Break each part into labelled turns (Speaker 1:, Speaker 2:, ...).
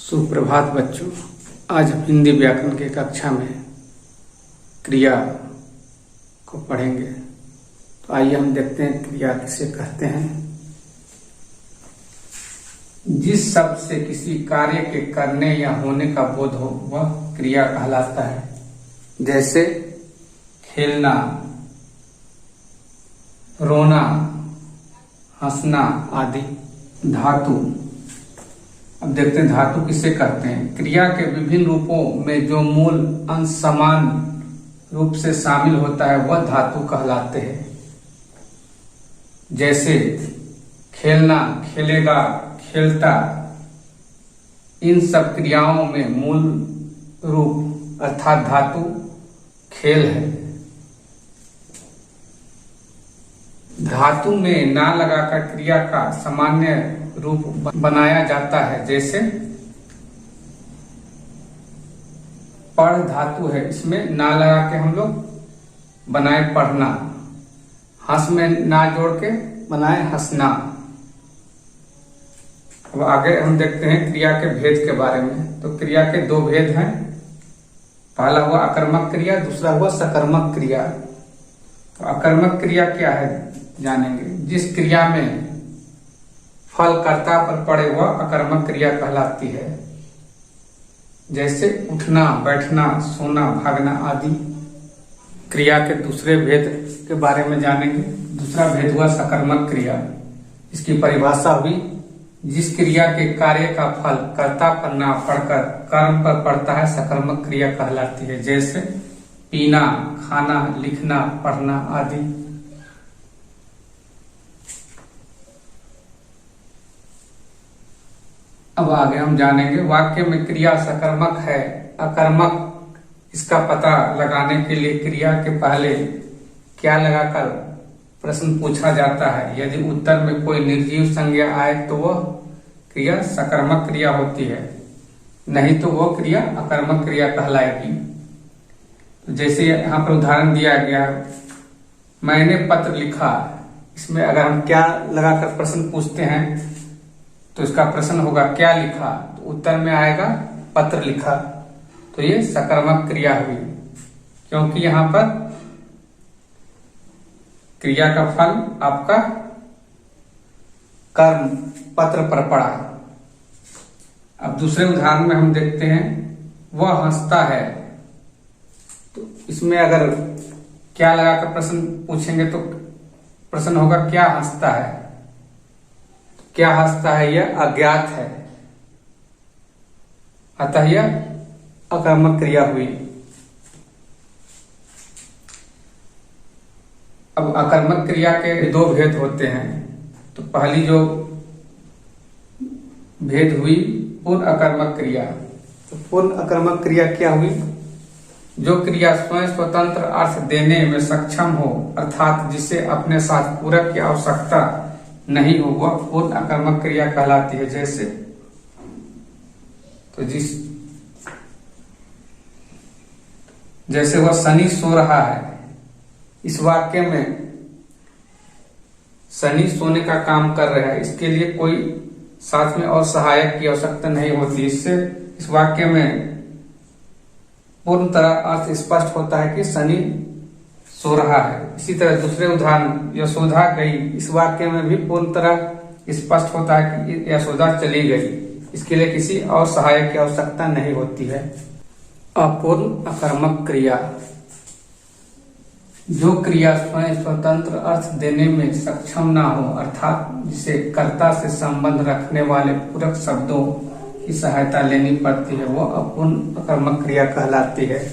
Speaker 1: सुप्रभात बच्चों। आज हम हिंदी व्याकरण की कक्षा में क्रिया को पढ़ेंगे। तो आइए हम देखते हैं क्रिया किसे कहते हैं। जिस शब्द से किसी कार्य के करने या होने का बोध हो वह क्रिया कहलाता है। जैसे खेलना, रोना, हंसना आदि। धातु, अब देखते हैं धातु किसे कहते हैं। क्रिया के विभिन्न रूपों में जो मूल अंश समान रूप से शामिल होता है वह धातु कहलाते हैं। जैसे खेलना, खेलेगा, खेलता। इन सब क्रियाओं में मूल रूप अर्थात धातु खेल है। धातु में ना लगाकर क्रिया का सामान्य रूप बनाया जाता है। जैसे पढ़ धातु है, इसमें ना लगा के हम लोग बनाए पढ़ना। हंस में ना जोड़ के बनाए हंसना। अब आगे हम देखते हैं क्रिया के भेद के बारे में। तो क्रिया के दो भेद हैं। पहला हुआ अकर्मक क्रिया, दूसरा हुआ सकर्मक क्रिया। तो अकर्मक क्रिया क्या है जानेंगे। जिस क्रिया में फल कर्ता पर पड़े वह अकर्मक क्रिया कहलाती है। जैसे उठना, बैठना, सोना, भागना आदि। क्रिया के दूसरे भेद के बारे में जानेंगे। दूसरा भेद हुआ सकर्मक क्रिया। इसकी परिभाषा हुई जिस क्रिया के कार्य का फल कर्ता पर ना पड़कर कर्म पर पड़ता है सकर्मक क्रिया कहलाती है। जैसे पीना, खाना, लिखना, पढ़ना आदि। अब आगे हम जानेंगे वाक्य में क्रिया सकर्मक है अकर्मक, इसका पता लगाने के लिए क्रिया के पहले क्या लगाकर प्रश्न पूछा जाता है। यदि उत्तर में कोई निर्जीव संज्ञा आए तो वह क्रिया सकर्मक क्रिया होती है, नहीं तो वह क्रिया अकर्मक क्रिया कहलाएगी। जैसे यहाँ पर उदाहरण दिया गया, मैंने पत्र लिखा। इसमें अगर हम क्या लगाकर प्रश्न पूछते हैं तो इसका प्रश्न होगा क्या लिखा, तो उत्तर में आएगा पत्र लिखा। तो ये सकर्मक क्रिया हुई, क्योंकि यहाँ पर क्रिया का फल आपका कर्म पत्र पर पड़ा। अब दूसरे उदाहरण में हम देखते हैं वह हंसता है। तो इसमें अगर क्या लगाकर प्रश्न पूछेंगे तो प्रश्न होगा क्या हंसता है। क्या हंसता है यह अज्ञात है, अतः यह अकर्मक क्रिया हुई। अब अकर्मक क्रिया के दो भेद होते हैं। तो पहली जो भेद हुई पूर्ण अकर्मक क्रिया। तो पूर्ण अकर्मक क्रिया क्या हुई। जो क्रिया स्वयं स्वतंत्र अर्थ देने में सक्षम हो अर्थात जिसे अपने साथ पूरक की आवश्यकता नहीं हो वह पूर्ण अकर्मक क्रिया कहलाती है। जैसे तो जैसे वह शनि सो रहा है। इस वाक्य में शनि सोने का काम कर रहा है, इसके लिए कोई साथ में और सहायक की आवश्यकता नहीं होती। इससे इस वाक्य में पूर्ण तरह अर्थ स्पष्ट होता है कि शनि सो रहा है। इसी तरह दूसरे उदाहरण यशोदा गई। इस वाक्य में भी पूर्ण तरह स्पष्ट होता है कि यशोदा चली गई, इसके लिए किसी और सहायक की आवश्यकता नहीं होती है। अपूर्ण अकर्मक क्रिया, जो क्रिया स्वयं स्वतंत्र अर्थ देने में सक्षम ना हो अर्थात जिसे कर्ता से संबंध रखने वाले पूरक शब्दों की सहायता लेनी पड़ती है वो अपूर्ण अकर्मक क्रिया कहलाती है।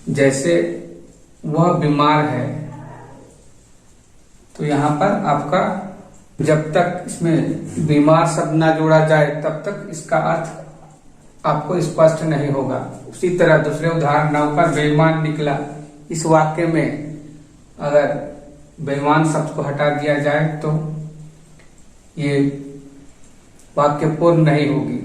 Speaker 1: जैसे वह बीमार है। तो यहाँ पर आपका जब तक इसमें बीमार शब्द ना जोड़ा जाए तब तक इसका अर्थ आपको स्पष्ट नहीं होगा। उसी तरह दूसरे उदाहरण नौकर बेईमान निकला। इस वाक्य में अगर बेईमान शब्द को हटा दिया जाए तो ये वाक्य पूर्ण नहीं होगी।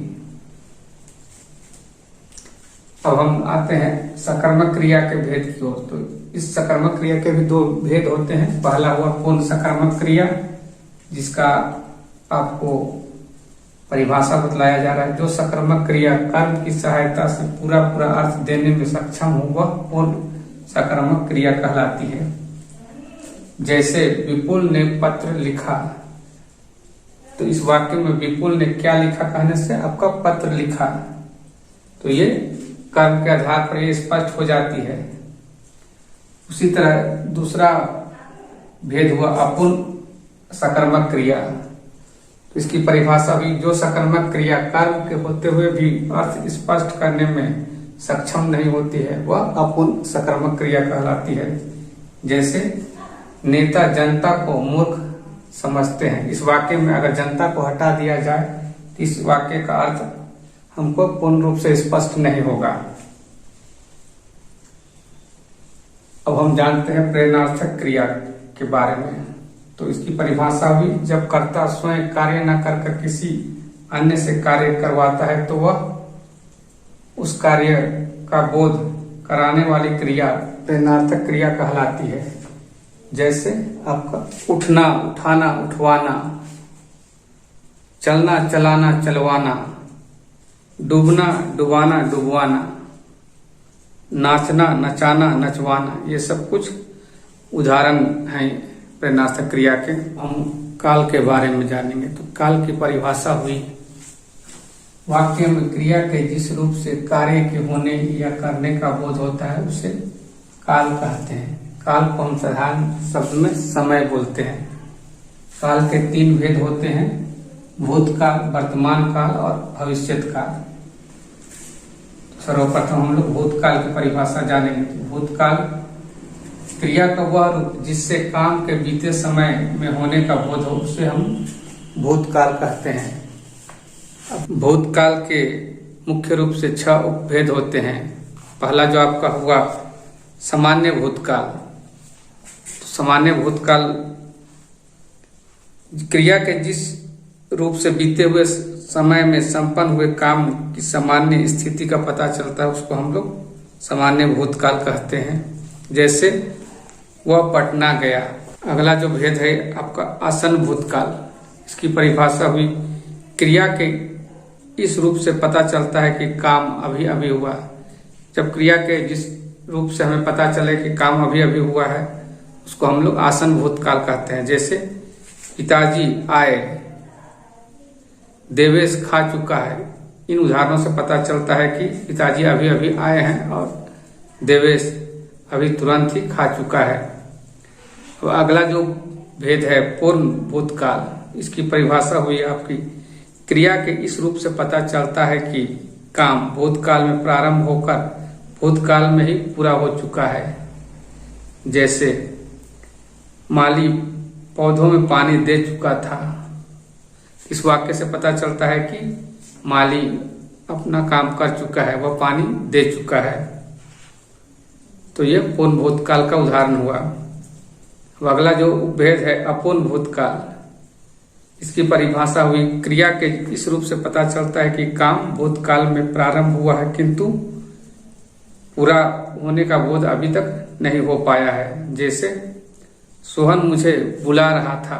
Speaker 1: अब हम आते हैं सकर्मक क्रिया के भेद की ओर। तो इस सकर्मक क्रिया के भी दो भेद होते हैं। पहला हुआ पूर्ण सकर्मक क्रिया, जिसका आपको परिभाषा बतलाया जा रहा है। जो सकर्मक क्रिया कर्म की सहायता से पूरा पूरा अर्थ देने में सक्षम हो वह पूर्ण सकर्मक क्रिया कहलाती है। जैसे विपुल ने पत्र लिखा, तो इस वाक्य में विपुल ने क्या लिखा कहने से आपका पत्र लिखा, तो ये कर्म के आधार पर ये स्पष्ट हो जाती है। उसी तरह दूसरा भेद हुआ अपूर्ण सकर्मक क्रिया। तो इसकी परिभाषा भी जो सकर्मक क्रिया कर्म के होते हुए भी अर्थ स्पष्ट करने में सक्षम नहीं होती है वह अपूर्ण सकर्मक क्रिया कहलाती है। जैसे नेता जनता को मूर्ख समझते हैं, इस वाक्य में अगर जनता को हटा दिया जाए तो इस वाक्य का अर्थ हमको पूर्ण रूप से स्पष्ट नहीं होगा। अब हम जानते हैं प्रेरणार्थक क्रिया के बारे में। तो इसकी परिभाषा भी जब कर्ता स्वयं कार्य न कर किसी अन्य से कार्य करवाता है तो वह उस कार्य का बोध कराने वाली क्रिया प्रेरणार्थक क्रिया कहलाती है। जैसे आपका उठना, उठाना, उठवाना, चलना, चलाना, चलवाना, डूबना, डुबाना, डुबवाना, नाचना, नचाना, नचवाना, ये सब कुछ उदाहरण हैं प्रेरणार्थक क्रिया के। हम काल के बारे में जानेंगे। तो काल की परिभाषा हुई वाक्य में क्रिया के जिस रूप से कार्य के होने या करने का बोध होता है उसे काल कहते हैं। काल को हम साधारण शब्द में समय बोलते हैं। काल के 3 भेद होते हैं, भूतकाल, वर्तमान काल और भविष्यत काल। सर्वप्रथम हम लोग भूतकाल की परिभाषा जानेंगे। तो भूतकाल क्रिया का वह रूप जिससे काम के बीते समय में होने का बोध हो उसे हम भूतकाल कहते हैं। अब भूतकाल के मुख्य रूप से 6 उपभेद होते हैं। पहला जो आपका हुआ सामान्य भूतकाल। तो सामान्य भूतकाल क्रिया के जिस रूप से बीते हुए समय में संपन्न हुए काम की सामान्य स्थिति का पता चलता है उसको हम लोग सामान्य भूतकाल कहते हैं। जैसे वह पटना गया। अगला जो भेद है आपका आसन भूतकाल। इसकी परिभाषा हुई क्रिया के इस रूप से पता चलता है कि काम अभी अभी हुआ। जब क्रिया के जिस रूप से हमें पता चले कि काम अभी अभी हुआ है उसको हम लोग आसन भूतकाल कहते हैं। जैसे पिताजी आए, देवेश खा चुका है। इन उदाहरणों से पता चलता है कि पिताजी अभी अभी आए हैं और देवेश अभी तुरंत ही खा चुका है। अब अगला जो भेद है पूर्ण भूतकाल। इसकी परिभाषा हुई आपकी क्रिया के इस रूप से पता चलता है कि काम भूतकाल में प्रारंभ होकर भूतकाल में ही पूरा हो चुका है। जैसे माली पौधों में पानी दे चुका था। इस वाक्य से पता चलता है कि माली अपना काम कर चुका है, वह पानी दे चुका है। तो यह पूर्ण भूतकाल का उदाहरण हुआ। अब अगला जो भेद है अपूर्ण भूतकाल। इसकी परिभाषा हुई क्रिया के इस रूप से पता चलता है कि काम भूतकाल में प्रारंभ हुआ है किंतु पूरा होने का बोध अभी तक नहीं हो पाया है। जैसे सोहन मुझे बुला रहा था।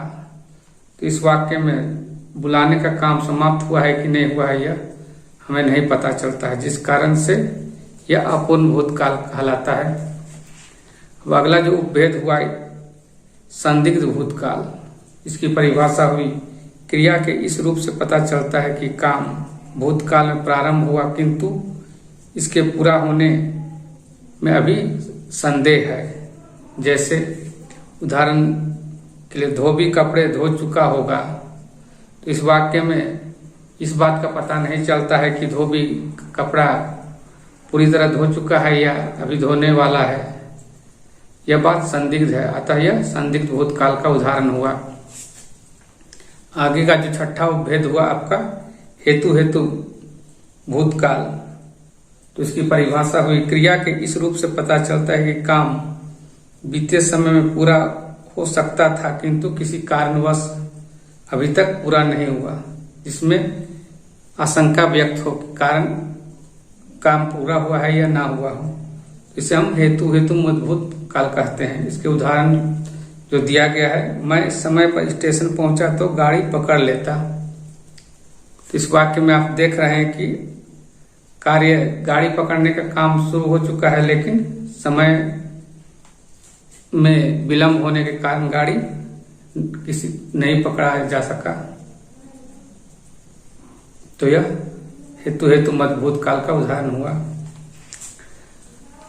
Speaker 1: तो इस वाक्य में बुलाने का काम समाप्त हुआ है कि नहीं हुआ है यह हमें नहीं पता चलता है, जिस कारण से यह अपूर्ण भूतकाल कहलाता है। अब अगला जो उपभेद हुआ संदिग्ध भूतकाल। इसकी परिभाषा हुई क्रिया के इस रूप से पता चलता है कि काम भूतकाल में प्रारंभ हुआ किंतु इसके पूरा होने में अभी संदेह है। जैसे उदाहरण के लिए धोबी कपड़े धो चुका होगा। तो इस वाक्य में इस बात का पता नहीं चलता है कि धोबी कपड़ा पूरी तरह धो चुका है या अभी धोने वाला है। यह बात संदिग्ध है, अतः यह संदिग्ध भूतकाल का उदाहरण हुआ। आगे का जो 6ठा उपभेद हुआ आपका हेतु भूतकाल। तो इसकी परिभाषा हुई क्रिया के इस रूप से पता चलता है कि काम बीते समय में पूरा हो सकता था किंतु किसी कारणवश अभी तक पूरा नहीं हुआ, जिसमें आशंका व्यक्त हो कि कारण काम पूरा हुआ है या ना हुआ हो। इसे हम हेतु मजबूत काल कहते हैं। इसके उदाहरण जो दिया गया है, मैं समय पर स्टेशन पहुंचा तो गाड़ी पकड़ लेता। तो इस वाक्य में आप देख रहे हैं कि कार्य गाड़ी पकड़ने का काम शुरू हो चुका है, लेकिन समय में विलंब होने के कारण गाड़ी किसी नहीं पकड़ा जा सका। तो यह हेतु मत भूतकाल का उदाहरण हुआ।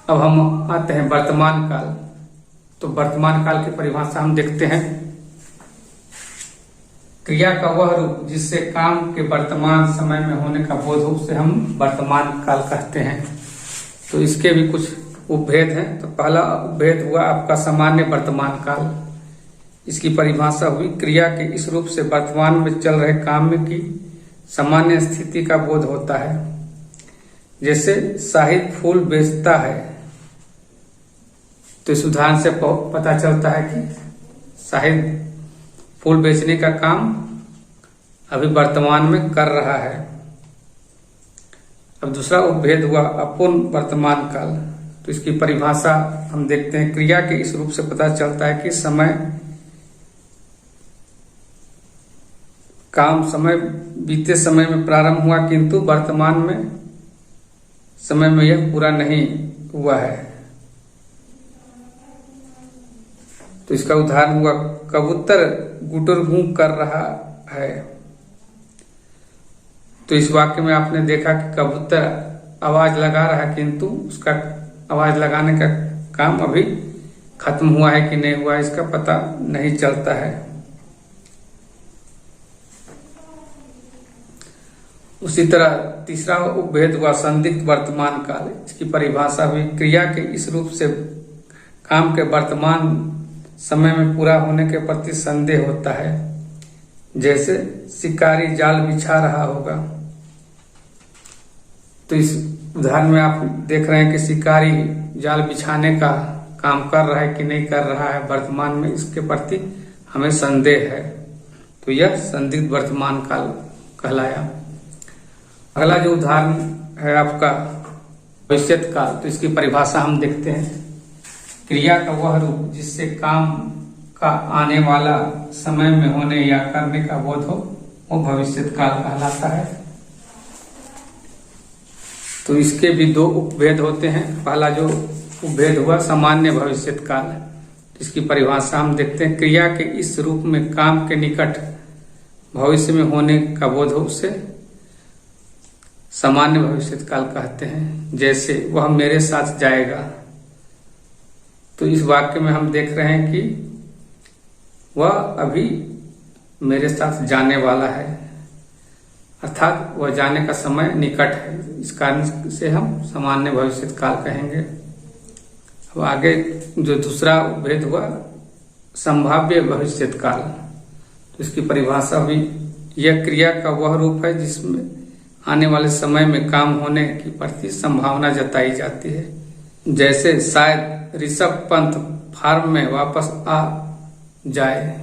Speaker 1: अब हम आते हैं वर्तमान काल। तो वर्तमान काल की परिभाषा हम देखते हैं। क्रिया का वह रूप जिससे काम के वर्तमान समय में होने का बोध हो उसे हम वर्तमान काल कहते हैं। तो इसके भी कुछ उपभेद हैं। तो पहला उपभेद हुआ आपका सामान्य वर्तमान काल। इसकी परिभाषा हुई क्रिया के इस रूप से वर्तमान में चल रहे काम की सामान्य स्थिति का बोध होता है। जैसे शाहिद फूल बेचता है, तो इस उदाहरण से पता चलता है कि शाहिद फूल बेचने का काम अभी वर्तमान में कर रहा है। अब दूसरा उपभेद हुआ अपूर्ण वर्तमान काल। तो इसकी परिभाषा हम देखते हैं। क्रिया के इस रूप से पता चलता है कि समय बीते समय में प्रारंभ हुआ, किंतु वर्तमान में समय में यह पूरा नहीं हुआ है। तो इसका उदाहरण हुआ कबूतर गुटरगू कर रहा है। तो इस वाक्य में आपने देखा कि कबूतर आवाज लगा रहा है, किंतु उसका आवाज लगाने का काम अभी खत्म हुआ है कि नहीं हुआ इसका पता नहीं चलता है। उसी तरह तीसरा उपभेद हुआ संदिग्ध वर्तमान काल। इसकी परिभाषा हुई क्रिया के इस रूप से काम के वर्तमान समय में पूरा होने के प्रति संदेह होता है। जैसे शिकारी जाल बिछा रहा होगा। तो इस उदाहरण में आप देख रहे हैं कि शिकारी जाल बिछाने का काम कर रहा है कि नहीं कर रहा है वर्तमान में, इसके प्रति हमें संदेह है। तो यह संदिग्ध वर्तमान काल कहलाया। अगला जो उदाहरण है आपका भविष्यत काल। तो इसकी परिभाषा हम देखते हैं। क्रिया का वह रूप जिससे काम का आने वाला समय में होने या करने का बोध हो वो भविष्यत काल कहलाता है। तो इसके भी दो उपभेद होते हैं। पहला जो उपभेद हुआ सामान्य भविष्यत काल। इसकी परिभाषा हम देखते हैं। क्रिया के इस रूप में काम के निकट भविष्य में होने का बोध हो उसे सामान्य भविष्यत काल कहते हैं। जैसे वह मेरे साथ जाएगा। तो इस वाक्य में हम देख रहे हैं कि वह अभी मेरे साथ जाने वाला है, अर्थात वह जाने का समय निकट है। इस कारण से हम सामान्य भविष्यत काल कहेंगे। अब आगे जो दूसरा भेद हुआ संभाव्य भविष्यत काल। तो इसकी परिभाषा हुई यह क्रिया का वह रूप है जिसमें आने वाले समय में काम होने की प्रति संभावना जताई जाती है। जैसे शायद ऋषभ पंत फार्म में वापस आ जाए।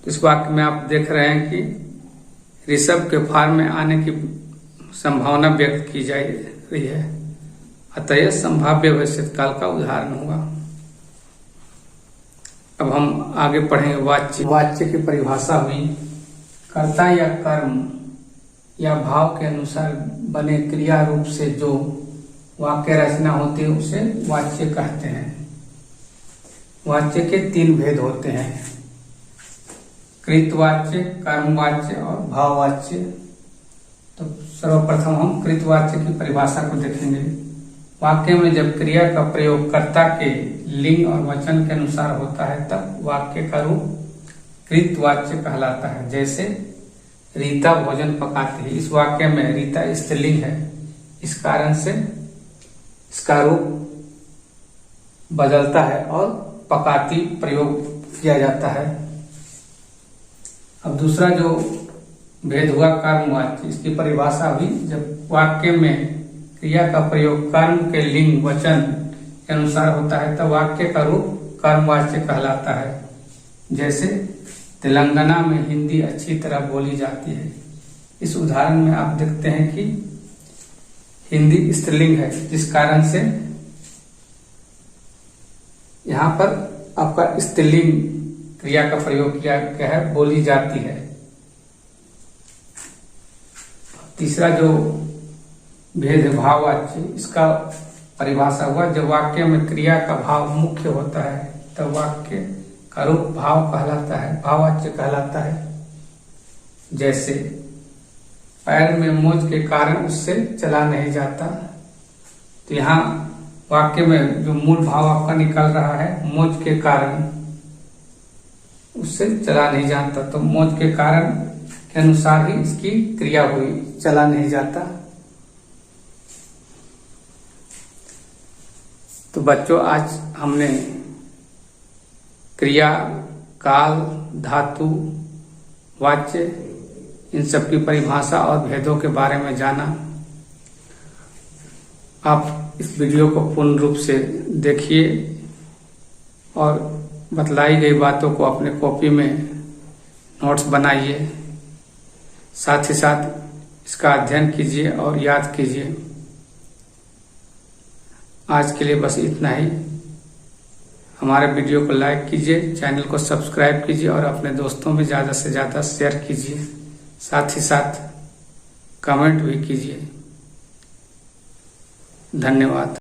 Speaker 1: इस वाक्य में आप देख रहे हैं कि ऋषभ के फार्म में आने की संभावना व्यक्त की जा रही है, अतः यह संभाव्य भविष्यत काल का उदाहरण हुआ। अब हम आगे पढ़ेंगे वाच्य। वाच्य की परिभाषा हुई कर्ता या कर्म या भाव के अनुसार बने क्रिया रूप से जो वाक्य रचना होती है उसे वाच्य कहते हैं। वाच्य के तीन भेद होते हैं, कृतवाच्य, कर्मवाच्य और भाववाच्य। तो सर्वप्रथम हम कृतवाच्य की परिभाषा को देखेंगे। वाक्य में जब क्रिया का प्रयोग कर्ता के लिंग और वचन के अनुसार होता है तब वाक्य का रूप कृतवाच्य कहलाता है। जैसे रीता भोजन पकाती है। इस वाक्य में रीता स्त्रीलिंग है, इस कारण से इसका रूप बदलता है और पकाती प्रयोग किया जाता है। अब दूसरा जो भेद हुआ कर्मवाच्य। इसकी परिभाषा हुई जब वाक्य में क्रिया का प्रयोग कर्म के लिंग वचन के अनुसार होता है तब वाक्य का रूप कर्मवाच्य कहलाता है। जैसे तेलंगाना में हिंदी अच्छी तरह बोली जाती है। इस उदाहरण में आप देखते हैं कि हिंदी स्त्रीलिंग है, जिस कारण से यहाँ पर आपका स्त्रीलिंग क्रिया का प्रयोग किया गया है, बोली जाती है। तीसरा जो भेद है भाववाच्य, इसका परिभाषा हुआ जब वाक्य में क्रिया का भाव मुख्य होता है तब वाक्य का रूप भाव कहलाता है, भाववाच्य कहलाता है। जैसे पैर में मोच के कारण उससे चला नहीं जाता, तो यहाँ वाक्य में जो मूल भाव आपका निकल रहा है मोच के कारण उससे चला नहीं जाता, तो मोच के कारण के अनुसार ही इसकी क्रिया हुई, चला नहीं जाता। तो बच्चों आज हमने क्रिया, काल, धातु, वाच्य इन सब की परिभाषा और भेदों के बारे में जाना। आप इस वीडियो को पूर्ण रूप से देखिए और बतलाई गई बातों को अपने कॉपी में नोट्स बनाइए, साथ ही साथ इसका अध्ययन कीजिए और याद कीजिए। आज के लिए बस इतना ही। हमारे वीडियो को लाइक कीजिए, चैनल को सब्सक्राइब कीजिए और अपने दोस्तों में ज़्यादा से ज़्यादा शेयर कीजिए, साथ ही साथ कमेंट भी कीजिए। धन्यवाद।